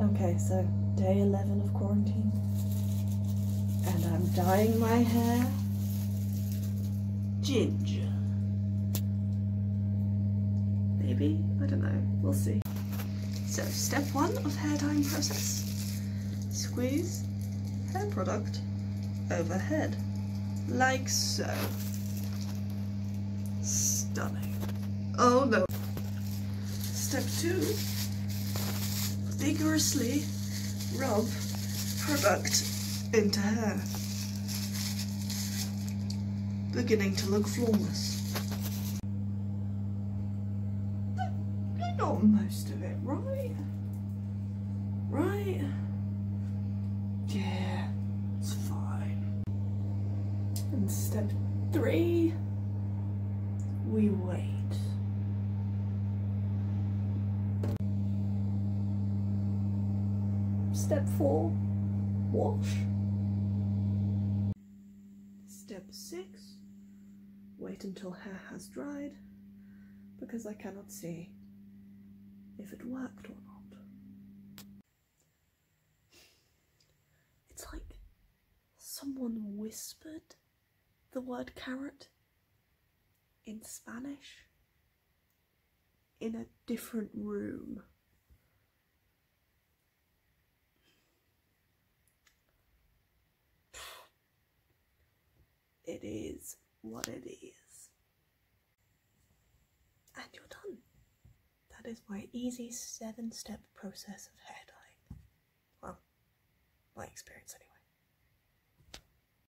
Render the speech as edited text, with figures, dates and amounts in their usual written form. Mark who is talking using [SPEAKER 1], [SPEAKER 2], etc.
[SPEAKER 1] Okay, so day 11 of quarantine, and I'm dyeing my hair ginger. Maybe? I don't know. We'll see. So, step 1 of hair dyeing process. Squeeze hair product over head, like so. Stunning. Oh no. Step 2. Vigorously rub product into hair. Beginning to look flawless. Not most of it, right? Right? Yeah, it's fine. And step 3, we wait. Step 4, wash. Step 6, wait until hair has dried, because I cannot see if it worked or not. It's like someone whispered the word carrot in Spanish in a different room. It is what it is. And you're done. That is my easy 7-step process of hair dyeing. Well, my experience anyway.